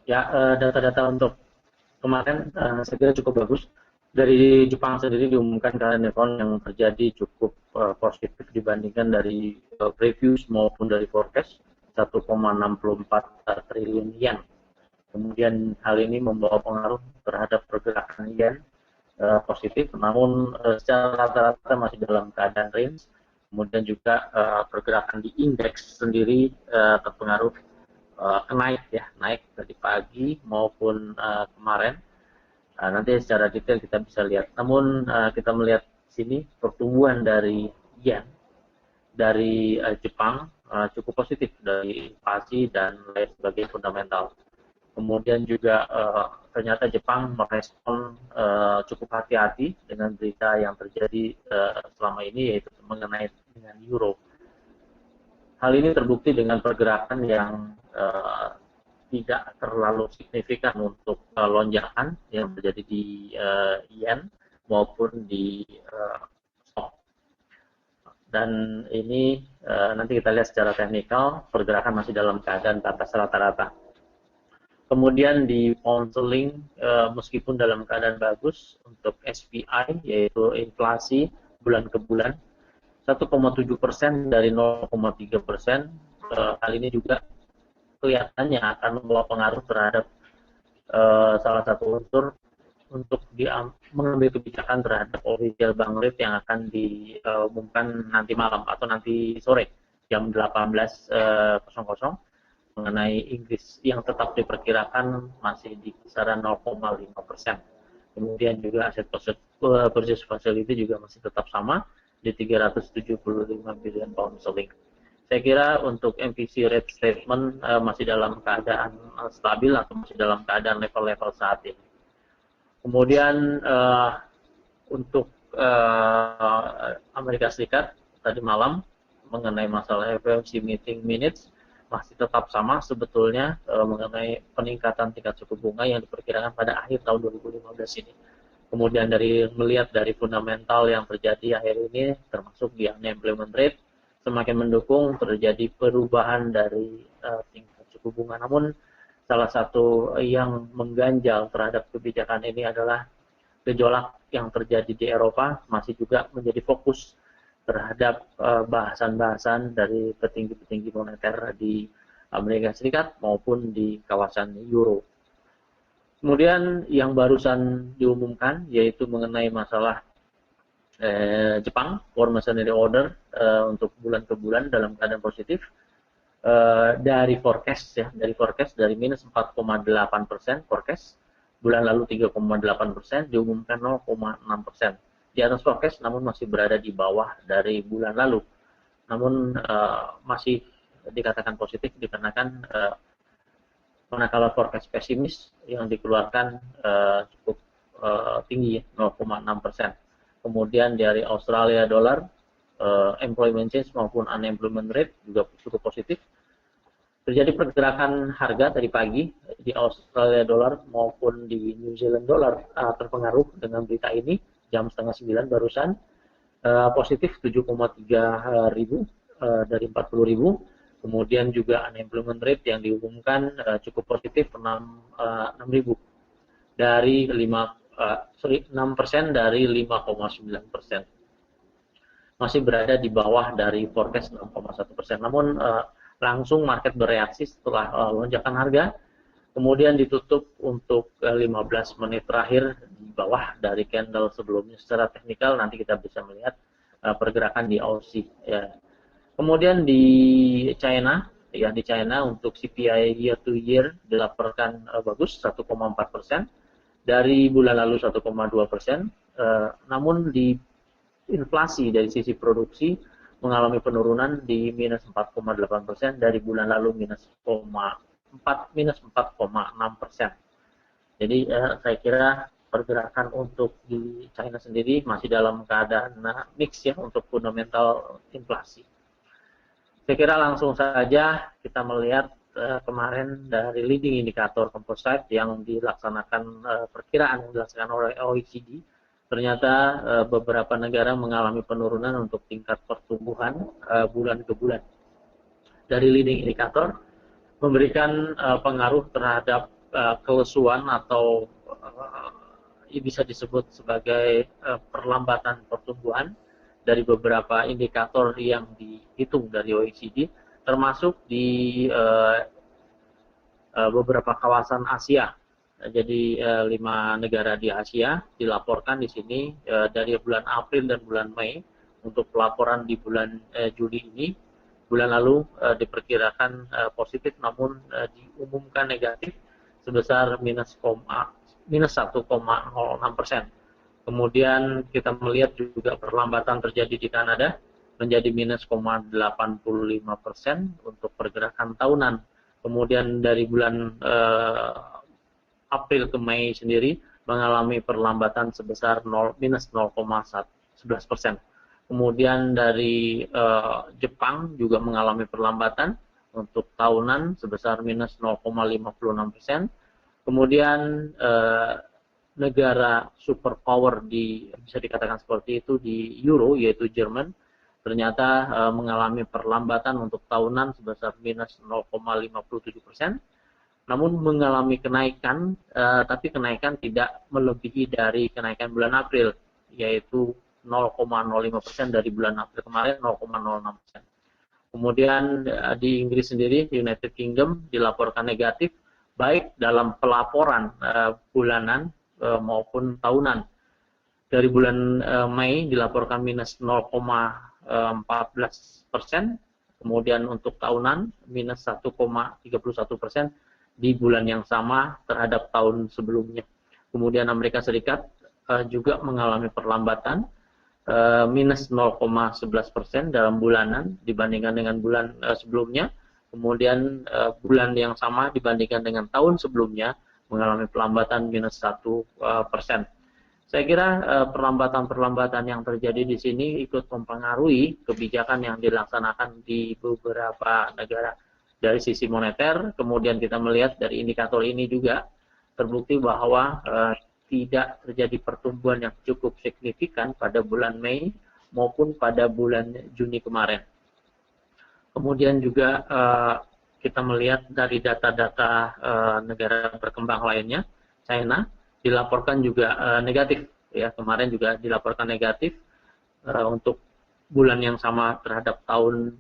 Ya, data-data untuk kemarin saya kira cukup bagus. Dari Jepang sendiri diumumkan current account yang terjadi cukup positif dibandingkan dari previous maupun dari forecast 1,64 triliun yen. Kemudian hal ini membawa pengaruh terhadap pergerakan yen positif, namun secara rata-rata masih dalam keadaan range. Kemudian juga pergerakan di indeks sendiri terpengaruh naik tadi pagi maupun kemarin. Nanti secara detail kita bisa lihat. Namun kita melihat sini pertumbuhan dari yen dari Jepang cukup positif dari inflasi dan lain sebagainya fundamental. Kemudian juga ternyata Jepang merespon cukup hati-hati dengan berita yang terjadi selama ini, yaitu mengenai dengan euro. Hal ini terbukti dengan pergerakan yang tidak terlalu signifikan untuk lonjakan yang terjadi di yen maupun di stock. Dan ini nanti kita lihat secara teknikal, pergerakan masih dalam keadaan batas rata-rata. Kemudian di pound sterling, meskipun dalam keadaan bagus untuk SPI, yaitu inflasi bulan ke bulan, 1,7% dari 0,3%, hal ini juga kelihatannya akan membawa pengaruh terhadap salah satu unsur untuk mengambil kebijakan terhadap official bank rate yang akan diumumkan nanti malam atau nanti sore jam 18.00 mengenai Inggris yang tetap diperkirakan masih di kisaran 0,5%. Kemudian juga aset purchase facility juga masih tetap sama di 375 billion pound sterling. Saya kira untuk MPC rate statement masih dalam keadaan stabil atau masih dalam keadaan level-level saat ini. Kemudian untuk Amerika Serikat tadi malam mengenai masalah FOMC meeting minutes masih tetap sama sebetulnya mengenai peningkatan tingkat suku bunga yang diperkirakan pada akhir tahun 2015 ini. Kemudian melihat dari fundamental yang terjadi akhir ini, termasuk di unemployment rate, semakin mendukung terjadi perubahan dari tingkat suku bunga. Namun salah satu yang mengganjal terhadap kebijakan ini adalah gejolak yang terjadi di Eropa masih juga menjadi fokus terhadap bahasan-bahasan dari petinggi-petinggi moneter di Amerika Serikat maupun di kawasan Euro. Kemudian yang barusan diumumkan yaitu mengenai masalah Jepang, War Mercenary Order untuk bulan ke bulan dalam keadaan positif. Dari forecast dari minus 4,8% forecast, bulan lalu 3,8%, diumumkan 0,6%. Di atas forecast namun masih berada di bawah dari bulan lalu. Namun masih dikatakan positif dikarenakan manakala forecast pesimis yang dikeluarkan cukup tinggi, 0,6%. Kemudian dari Australia dollar, employment change maupun unemployment rate juga cukup positif. Terjadi pergerakan harga tadi pagi di Australia dollar maupun di New Zealand dollar terpengaruh dengan berita ini jam 8:30 barusan, positif 7,3 ribu dari 40 ribu. Kemudian juga unemployment rate yang diumumkan cukup positif 6 ribu dari 6% dari 5,9%. Masih berada di bawah dari forecast 6,1%. Namun langsung market bereaksi setelah lonjakan harga, kemudian ditutup untuk 15 menit terakhir di bawah dari candle sebelumnya. Secara teknikal nanti kita bisa melihat pergerakan di Aussie. Ya. Kemudian di China untuk CPI year to year dilaporkan bagus 1,4%. Dari bulan lalu 1,2%, namun di inflasi dari sisi produksi mengalami penurunan di minus 4,8% dari bulan lalu minus 4,6%. Jadi saya kira pergerakan untuk di China sendiri masih dalam keadaan mix ya untuk fundamental inflasi. Saya kira langsung saja kita melihat kemarin dari leading indikator composite yang dilaksanakan perkiraan yang dilaksanakan oleh OECD, ternyata beberapa negara mengalami penurunan untuk tingkat pertumbuhan bulan ke bulan. Dari leading indikator memberikan pengaruh terhadap kelesuan atau bisa disebut sebagai perlambatan pertumbuhan dari beberapa indikator yang dihitung dari OECD, termasuk di beberapa kawasan Asia. Jadi 5 negara di Asia dilaporkan di sini dari bulan April dan bulan Mei. Untuk pelaporan di bulan Juli ini, bulan lalu diperkirakan positif, namun diumumkan negatif sebesar minus 1,06%. Kemudian kita melihat juga perlambatan terjadi di Kanada menjadi minus 0,85% untuk pergerakan tahunan. Kemudian dari bulan April ke Mei sendiri mengalami perlambatan sebesar minus 0,11%. Kemudian dari Jepang juga mengalami perlambatan untuk tahunan sebesar minus 0,56%. Kemudian negara superpower bisa dikatakan seperti itu di Euro, yaitu Jerman, ternyata mengalami perlambatan untuk tahunan sebesar minus 0,57%. Namun mengalami kenaikan, tapi kenaikan tidak melebihi dari kenaikan bulan April, yaitu 0,05% dari bulan April kemarin, 0,06%. Kemudian di Inggris sendiri, United Kingdom dilaporkan negatif, baik dalam pelaporan bulanan maupun tahunan. Dari bulan Mei dilaporkan minus 0,14%, kemudian untuk tahunan minus 1,31% di bulan yang sama terhadap tahun sebelumnya. Kemudian Amerika Serikat juga mengalami perlambatan minus 0,11% dalam bulanan dibandingkan dengan bulan sebelumnya. Kemudian bulan yang sama dibandingkan dengan tahun sebelumnya mengalami perlambatan minus 1%. Saya kira perlambatan-perlambatan yang terjadi di sini ikut mempengaruhi kebijakan yang dilaksanakan di beberapa negara dari sisi moneter. Kemudian kita melihat dari indikator ini juga terbukti bahwa tidak terjadi pertumbuhan yang cukup signifikan pada bulan Mei maupun pada bulan Juni kemarin. Kemudian juga kita melihat dari data-data negara berkembang lainnya, China dilaporkan juga negatif. Ya, kemarin juga dilaporkan negatif untuk bulan yang sama terhadap tahun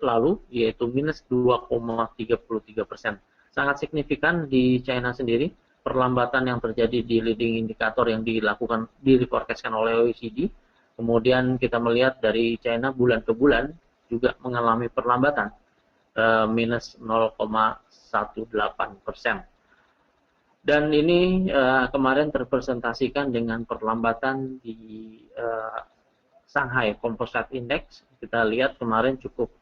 lalu, yaitu minus 2,33%. Sangat signifikan di China sendiri. Perlambatan yang terjadi di leading indikator yang direforecastkan oleh OECD. Kemudian kita melihat dari China bulan ke bulan juga mengalami perlambatan minus 0,18%. Dan ini kemarin terpresentasikan dengan perlambatan di Shanghai Composite Index. Kita lihat kemarin cukup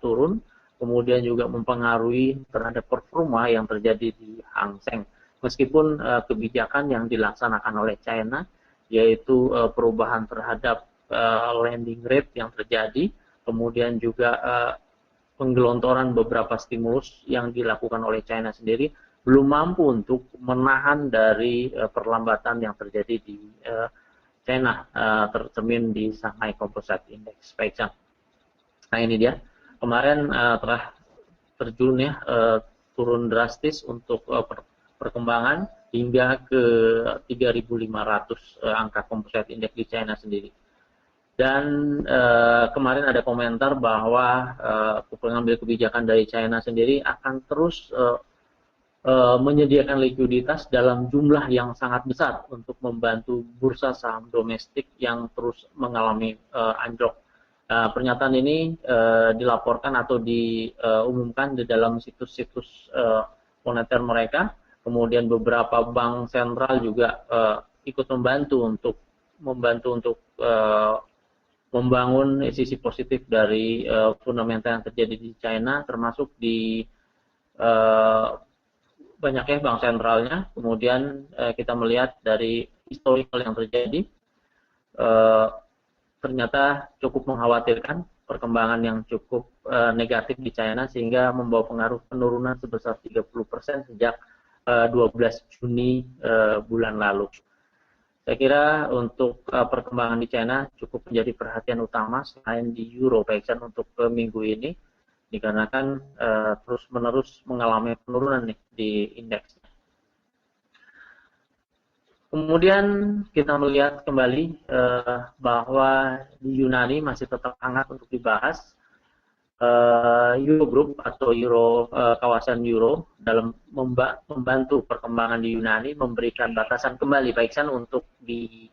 turun, kemudian juga mempengaruhi terhadap performa yang terjadi di Hang Seng. Meskipun kebijakan yang dilaksanakan oleh China, yaitu perubahan terhadap lending rate yang terjadi, kemudian juga penggelontoran beberapa stimulus yang dilakukan oleh China sendiri, belum mampu untuk menahan dari perlambatan yang terjadi di China, tercermin di Shanghai Composite Index. Baik, nah ini dia. Kemarin telah terjun ya, turun drastis untuk perkembangan hingga ke 3.500 angka Composite Index di China sendiri. Dan kemarin ada komentar bahwa pengambil kebijakan dari China sendiri akan terus menyediakan likuiditas dalam jumlah yang sangat besar untuk membantu bursa saham domestik yang terus mengalami anjlok. Pernyataan ini dilaporkan atau diumumkan di dalam situs-situs moneter mereka. Kemudian beberapa bank sentral juga ikut membantu untuk membangun sisi positif dari fundamental yang terjadi di China, termasuk di banyaknya bank sentralnya. Kemudian kita melihat dari historical yang terjadi, ternyata cukup mengkhawatirkan perkembangan yang cukup negatif di China, sehingga membawa pengaruh penurunan sebesar 30% sejak 12 Juni bulan lalu. Saya kira untuk perkembangan di China cukup menjadi perhatian utama selain di Euro, baik untuk minggu ini, dikarenakan terus-menerus mengalami penurunan nih di indeks. Kemudian kita melihat kembali bahwa di Yunani masih tetap hangat untuk dibahas. Eurogroup atau kawasan Euro dalam membantu perkembangan di Yunani, memberikan batasan kembali baiksan untuk di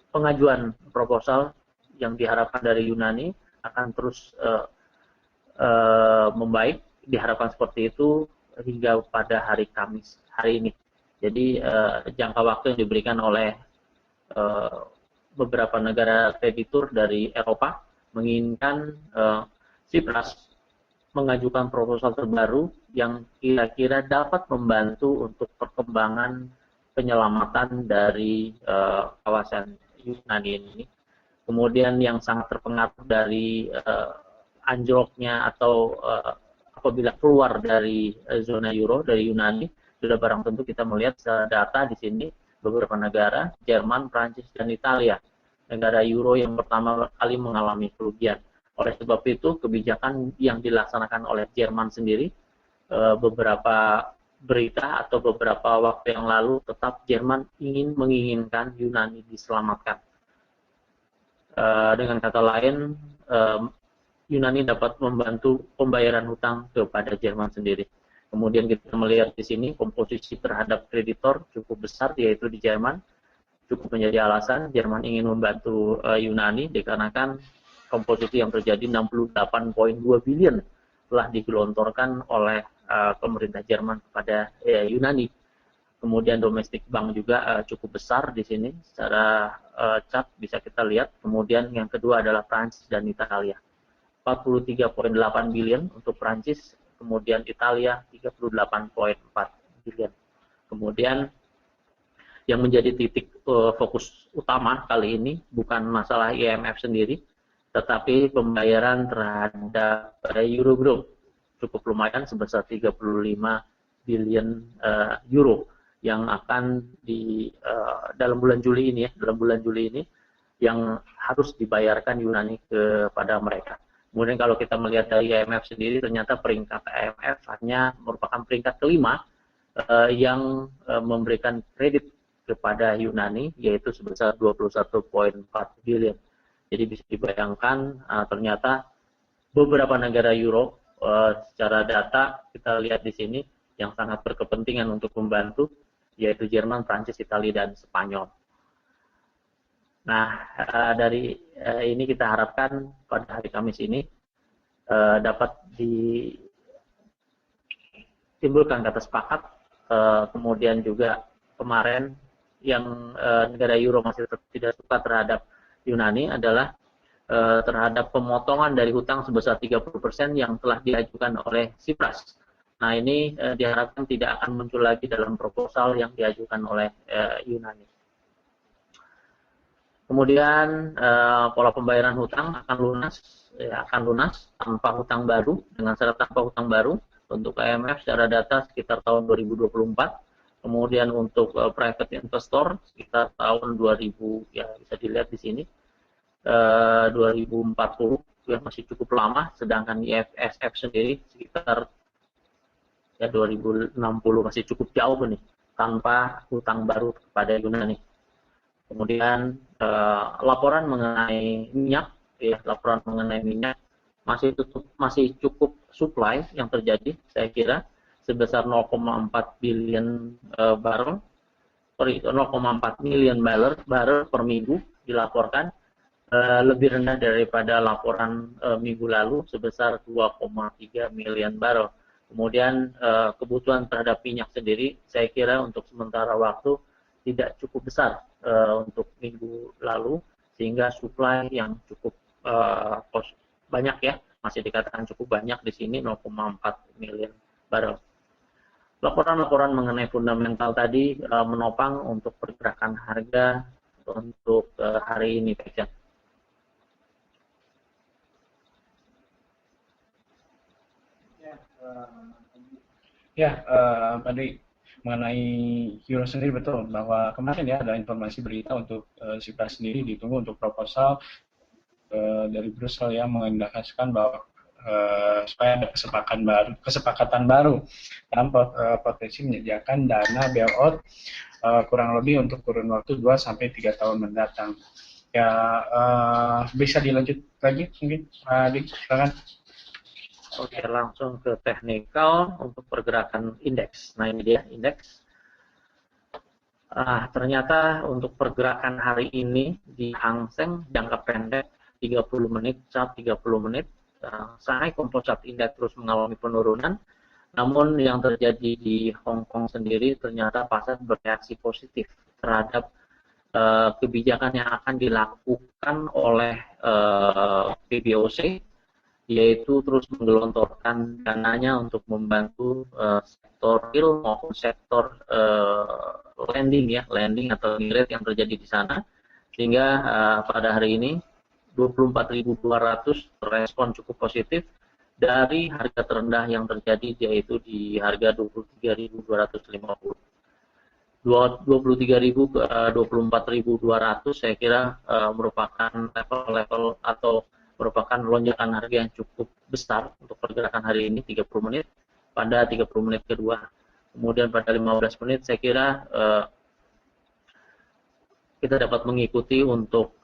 pengajuan proposal yang diharapkan dari Yunani akan terus membaik, diharapkan seperti itu hingga pada hari Kamis hari ini. Jadi jangka waktu yang diberikan oleh beberapa negara kreditur dari Eropa menginginkan Tsipras mengajukan proposal terbaru yang kira-kira dapat membantu untuk perkembangan penyelamatan dari kawasan Yunani ini. Kemudian yang sangat terpengaruh dari anjloknya atau apabila keluar dari zona euro dari Yunani, sudah barang tentu kita melihat data di sini beberapa negara, Jerman, Prancis, dan Italia, negara euro yang pertama kali mengalami kerugian. Oleh sebab itu, kebijakan yang dilaksanakan oleh Jerman sendiri, beberapa berita atau beberapa waktu yang lalu, tetap Jerman menginginkan Yunani diselamatkan. Dengan kata lain, Yunani dapat membantu pembayaran hutang kepada Jerman sendiri. Kemudian kita melihat di sini komposisi terhadap kreditor cukup besar, yaitu di Jerman. Cukup menjadi alasan Jerman ingin membantu Yunani dikarenakan komposisi yang terjadi 68,2 bilion telah digelontorkan oleh pemerintah Jerman kepada Yunani. Kemudian domestik bank juga cukup besar di sini secara chart bisa kita lihat. Kemudian yang kedua adalah Prancis dan Italia. 43,8 bilion untuk Prancis, kemudian Italia 38,4 bilion. Kemudian yang menjadi titik fokus utama kali ini bukan masalah IMF sendiri, tetapi pembayaran terhadap Eurogroup cukup lumayan sebesar 35 bilion euro yang akan dalam bulan Juli ini yang harus dibayarkan Yunani kepada mereka. Kemudian kalau kita melihat dari IMF sendiri, ternyata peringkat IMF hanya merupakan peringkat kelima yang memberikan kredit kepada Yunani, yaitu sebesar 21,4 bilion. Jadi bisa dibayangkan ternyata beberapa negara Euro secara data kita lihat di sini yang sangat berkepentingan untuk membantu, yaitu Jerman, Prancis, Italia, dan Spanyol. Nah, dari ini kita harapkan pada hari Kamis ini dapat ditimbulkan kata sepakat. Kemudian juga kemarin yang negara Euro masih tidak suka terhadap Yunani adalah terhadap pemotongan dari hutang sebesar 30% yang telah diajukan oleh Tsipras. Nah, ini diharapkan tidak akan muncul lagi dalam proposal yang diajukan oleh Yunani. Kemudian pola pembayaran hutang akan lunas tanpa hutang baru, dengan syarat tanpa hutang baru. Untuk IMF secara data sekitar tahun 2024. Kemudian untuk private investor sekitar tahun 2000, ya bisa dilihat di sini 2040 yang masih cukup lama, sedangkan IFSF sendiri sekitar 2060 masih cukup jauh nih tanpa hutang baru kepada Yunani. Kemudian laporan mengenai minyak, masih cukup supply yang terjadi, saya kira sebesar 0,4 billion barrel, 0,4 million barrel per minggu dilaporkan, lebih rendah daripada laporan minggu lalu sebesar 2,3 million barrel. Kemudian kebutuhan terhadap minyak sendiri, saya kira untuk sementara waktu tidak cukup besar untuk minggu lalu, sehingga supply yang cukup banyak ya, masih dikatakan cukup banyak di sini 0,4 million barrel. Laporan-laporan mengenai fundamental tadi menopang untuk pergerakan harga untuk hari ini, Pak. Tadi mengenai Euro sendiri betul bahwa kemarin ya ada informasi berita untuk Tsipras sendiri ditunggu untuk proposal dari Brussel yang mengindikasikan bahwa supaya ada kesepakatan baru dalam potensi menyediakan dana bailout kurang lebih untuk kurun waktu 2 sampai 3 tahun mendatang. Ya, bisa dilanjut lagi mungkin, Dik, silakan. Oke, langsung ke teknikal untuk pergerakan indeks. Nah, ini dia indeks. Ternyata untuk pergerakan hari ini di Hang Seng jangka pendek 30 menit, chart 30 menit, Shanghai Composite Index terus mengalami penurunan. Namun yang terjadi di Hong Kong sendiri ternyata pasar bereaksi positif terhadap kebijakan yang akan dilakukan oleh PBOC, yaitu terus menggelontorkan dananya untuk membantu sektor real maupun sektor lending atau rate yang terjadi di sana, sehingga pada hari ini 24.200 respon cukup positif dari harga terendah yang terjadi, yaitu di harga 23.250. 24.200 saya kira merupakan level-level atau merupakan lonjakan harga yang cukup besar untuk pergerakan hari ini 30 menit pada 30 menit kedua. Kemudian pada 15 menit saya kira kita dapat mengikuti untuk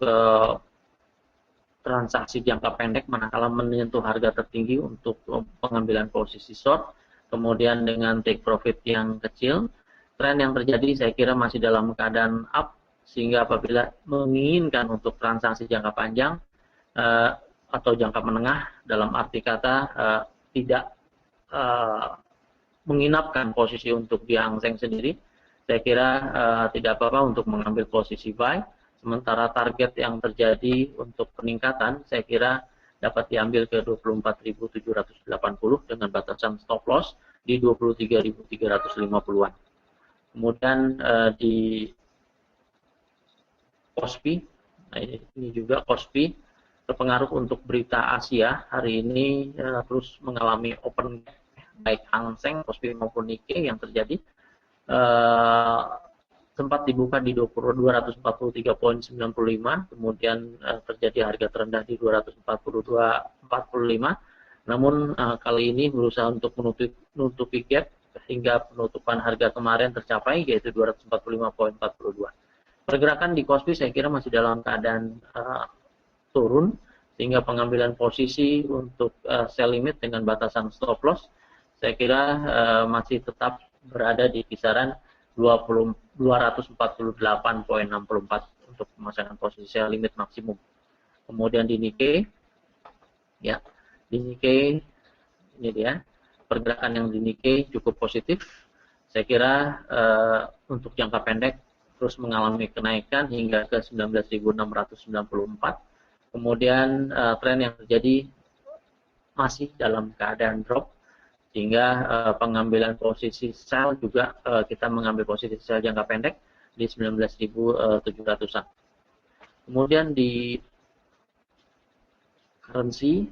transaksi jangka pendek manakala menyentuh harga tertinggi untuk pengambilan posisi short, kemudian dengan take profit yang kecil. Tren yang terjadi saya kira masih dalam keadaan up, sehingga apabila menginginkan untuk transaksi jangka panjang atau jangka menengah, dalam arti kata tidak menginapkan posisi untuk di Hang Seng sendiri, saya kira tidak apa-apa untuk mengambil posisi buy. Sementara target yang terjadi untuk peningkatan saya kira dapat diambil ke 24.780 dengan batasan stop loss di 23.350-an. Kemudian di Kospi, nah ini juga Kospi terpengaruh untuk berita Asia hari ini terus mengalami open gap, baik Hang Seng, Kospi maupun Nikkei yang terjadi sempat dibuka di 243.95, kemudian terjadi harga terendah di 242.45, namun kali ini berusaha untuk menutupi gap hingga penutupan harga kemarin tercapai, yaitu 245.42. Pergerakan di Kospi saya kira masih dalam keadaan turun, sehingga pengambilan posisi untuk sell limit dengan batasan stop loss saya kira masih tetap berada di kisaran 248.64 untuk pemasangan posisi sell limit maksimum. Kemudian di Nikkei, ya, di Nikkei ini dia pergerakan yang di Nikkei cukup positif. Saya kira untuk jangka pendek terus mengalami kenaikan hingga ke 19.694. Kemudian tren yang terjadi masih dalam keadaan drop, sehingga pengambilan posisi sell juga kita mengambil posisi sell jangka pendek di 19.700-an. Kemudian di currency,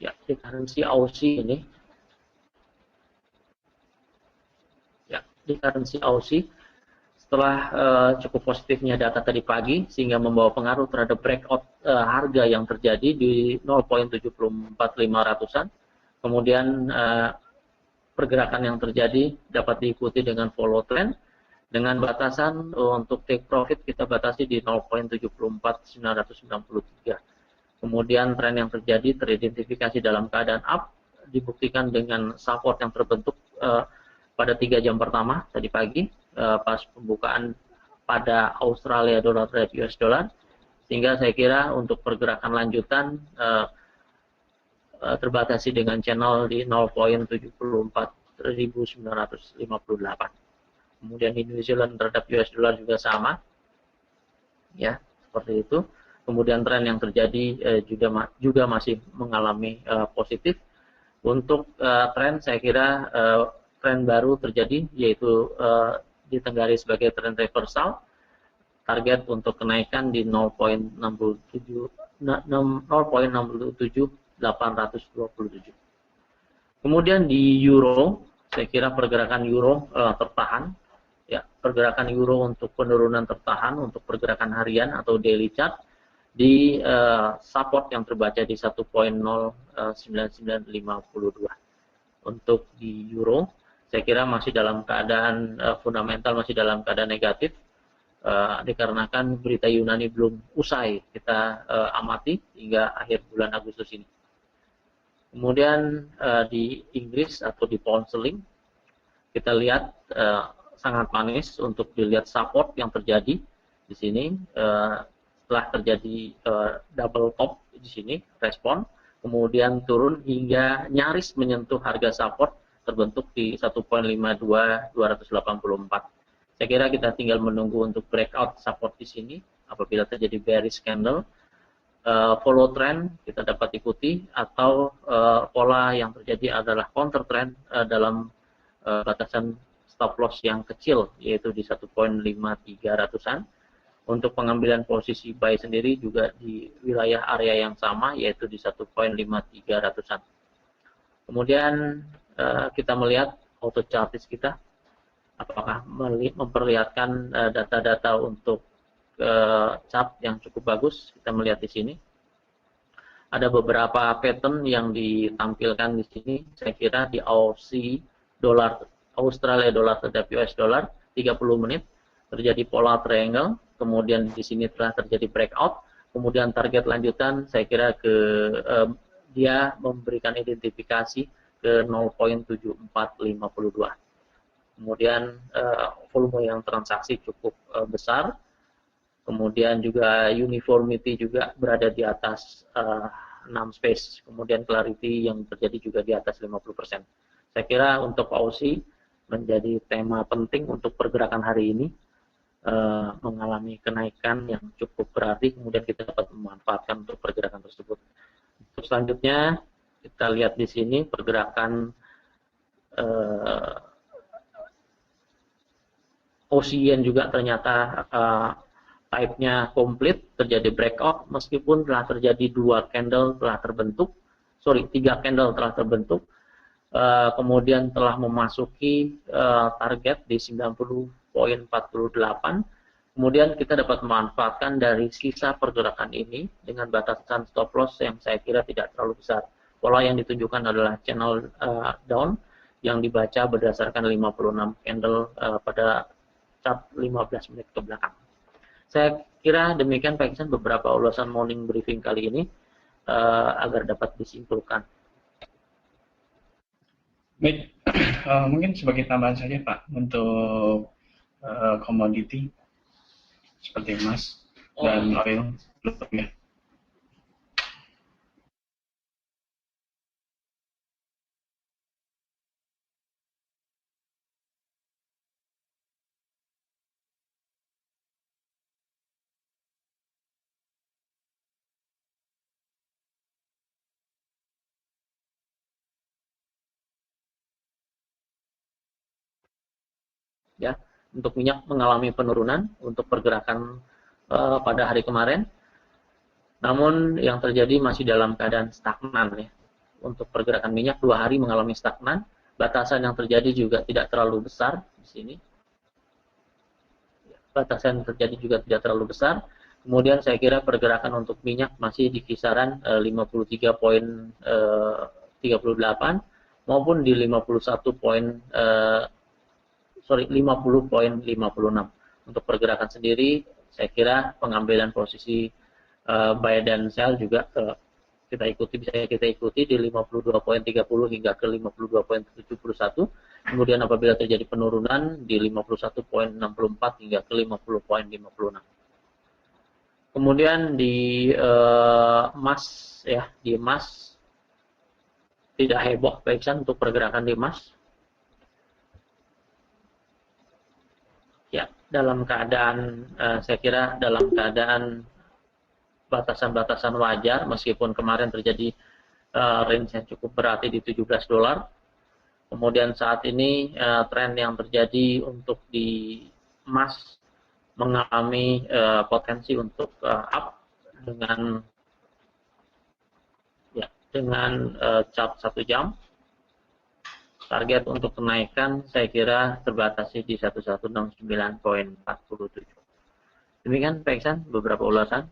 ya, di currency Aussie ini, ya, di currency Aussie setelah cukup positifnya data tadi pagi sehingga membawa pengaruh terhadap breakout harga yang terjadi di 0.74500-an. Kemudian pergerakan yang terjadi dapat diikuti dengan follow trend dengan batasan untuk take profit kita batasi di 0.74993. Kemudian tren yang terjadi teridentifikasi dalam keadaan up, dibuktikan dengan support yang terbentuk pada 3 jam pertama tadi pagi pas pembukaan pada Australia dollar terhadap US dollar, sehingga saya kira untuk pergerakan lanjutan terbatasi dengan channel di 0.74958. Kemudian di New Zealand terhadap US dollar juga sama, ya, seperti itu. Kemudian tren yang terjadi juga masih mengalami positif. Untuk tren saya kira tren baru terjadi, yaitu ditenggari sebagai tren reversal. Target untuk kenaikan di 0.67827. Kemudian di euro, saya kira pergerakan euro tertahan. Ya, pergerakan euro untuk penurunan tertahan untuk pergerakan harian atau daily chart di support yang terbaca di 1.09952. Untuk di euro, saya kira masih dalam keadaan fundamental, masih dalam keadaan negatif, dikarenakan berita Yunani belum usai kita amati hingga akhir bulan Agustus ini. Kemudian di Inggris atau di pound sterling, kita lihat sangat manis untuk dilihat support yang terjadi di sini. Setelah terjadi double top di sini, respon, kemudian turun hingga nyaris menyentuh harga support terbentuk di 1.52284. Saya kira kita tinggal menunggu untuk breakout support di sini. Apabila terjadi bearish candle, follow trend kita dapat ikuti, atau pola yang terjadi adalah counter trend dalam batasan stop loss yang kecil, yaitu di 1.5300-an. Untuk pengambilan posisi buy sendiri juga di wilayah area yang sama, yaitu di 1.5300-an. Kemudian kita melihat auto chartis kita, apakah memperlihatkan data-data untuk chart yang cukup bagus. Kita melihat di sini ada beberapa pattern yang ditampilkan di sini. Saya kira di Aussie dolar, Australia dolar terhadap US dollar 30 menit terjadi pola triangle, kemudian di sini telah terjadi breakout, kemudian target lanjutan saya kira dia memberikan identifikasi ke 0.7452. Kemudian volume yang transaksi cukup besar, kemudian juga uniformity juga berada di atas 6 space, kemudian clarity yang terjadi juga di atas 50%. Saya kira untuk Aussie menjadi tema penting untuk pergerakan hari ini, mengalami kenaikan yang cukup berarti, kemudian kita dapat memanfaatkan untuk pergerakan tersebut. Untuk selanjutnya kita lihat di sini pergerakan Aussie juga ternyata type-nya komplit, terjadi breakout meskipun telah terjadi 3 candle telah terbentuk, kemudian telah memasuki target di 90.48. Kemudian kita dapat memanfaatkan dari sisa pergerakan ini dengan batasan stop loss yang saya kira tidak terlalu besar. Pola yang ditunjukkan adalah channel down yang dibaca berdasarkan 56 candle pada chart 15 menit ke belakang. Saya kira demikian Pak Iksan beberapa ulasan morning briefing kali ini agar dapat disimpulkan. Baik, mungkin sebagai tambahan saja Pak untuk komoditi seperti emas dan oil ya. Ya, untuk minyak mengalami penurunan untuk pergerakan pada hari kemarin, namun yang terjadi masih dalam keadaan stagnan ya. Untuk pergerakan minyak 2 hari mengalami stagnan, batasan yang terjadi juga tidak terlalu besar di sini. Batasan yang terjadi juga tidak terlalu besar. Kemudian saya kira pergerakan untuk minyak masih di kisaran 53.38 maupun di 50.56. Untuk pergerakan sendiri, saya kira pengambilan posisi buy dan sell juga bisa kita ikuti di 52.30 hingga ke 52.71. Kemudian apabila terjadi penurunan di 51.64 hingga ke 50.56. Kemudian di emas ya, di emas tidak heboh baiksan untuk pergerakan di emas. Ya, dalam keadaan saya kira dalam keadaan batasan-batasan wajar, meskipun kemarin terjadi range yang cukup berarti di $17. Kemudian saat ini tren yang terjadi untuk di emas mengalami potensi untuk up dengan chart 1 jam. Target untuk kenaikan saya kira terbatasi di 1169.47. Demikian Pak Iksan beberapa ulasan.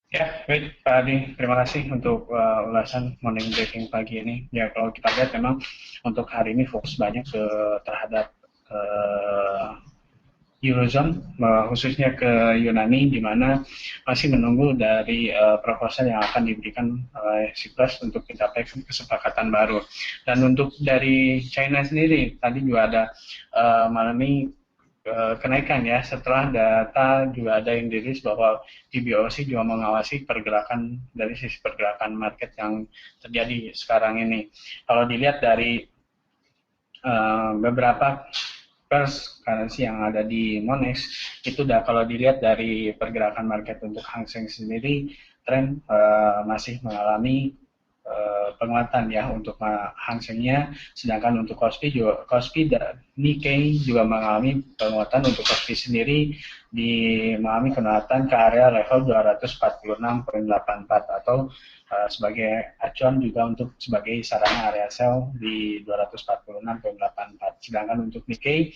Ya, baik Pak Adi, terima kasih untuk ulasan morning briefing pagi ini. Ya, kalau kita lihat memang untuk hari ini fokus banyak terhadap uh, Eurozone, khususnya ke Yunani, di mana masih menunggu dari proposal yang akan diberikan oleh Cyprus untuk mencapai kesepakatan baru. Dan untuk dari China sendiri, tadi juga ada malam ini kenaikan ya, setelah data juga ada yang dirilis bahwa PBOC juga mengawasi pergerakan dari sisi pergerakan market yang terjadi sekarang ini. Kalau dilihat dari beberapa pers currency yang ada di Monex itu udah, kalau dilihat dari pergerakan market untuk Hang Seng sendiri, tren masih mengalami penguatan ya untuk Hang Seng-nya, sedangkan untuk Kospi dan Nikkei juga mengalami penguatan. Untuk Kospi sendiri mengalami penguatan ke area level 246,84 atau sebagai acuan juga untuk sebagai sarana area sell di 246,84. Sedangkan untuk Nikkei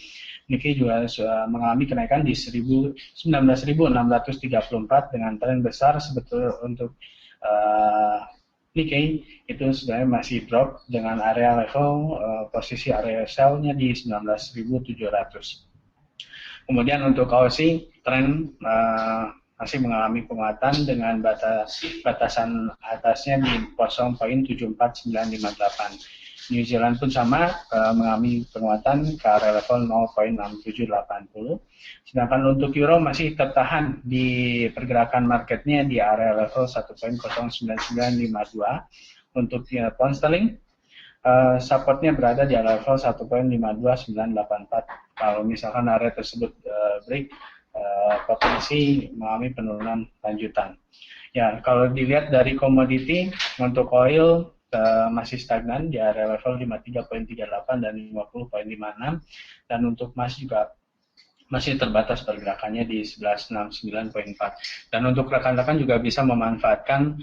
juga mengalami kenaikan di 19.634 dengan tren besar. Sebetulnya untuk Nikkei itu sebenarnya masih drop dengan area level posisi area sell-nya di 19.700. Kemudian untuk Aussie, tren masih mengalami penguatan dengan batasan atasnya di 0.74958. New Zealand pun sama, mengalami penguatan ke area level 0.6780. Sedangkan untuk Euro masih tertahan di pergerakan marketnya di area level 1.09952. Untuk pound sterling, supportnya berada di level 1.52984. Kalau misalkan area tersebut break, potensi mengalami penurunan lanjutan. Ya, kalau dilihat dari komoditi, untuk oil masih stagnan di area level 53.38 dan 50.56, dan untuk emas juga masih terbatas pergerakannya di 1169.4. Dan untuk rekan-rekan juga bisa memanfaatkan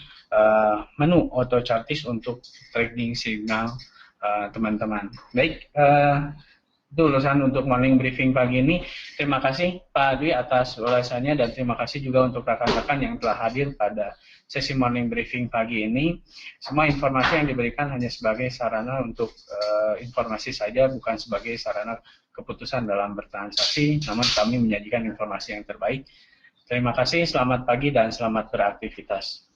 menu auto chartis untuk trading signal teman-teman. Baik, itu ulasan untuk morning briefing pagi ini. Terima kasih Pak Dwi atas ulasannya, dan terima kasih juga untuk rekan-rekan yang telah hadir pada sesi morning briefing pagi ini. Semua informasi yang diberikan hanya sebagai sarana untuk informasi saja, bukan sebagai sarana keputusan dalam bertransaksi, namun kami menyajikan informasi yang terbaik. Terima kasih, selamat pagi dan selamat beraktivitas.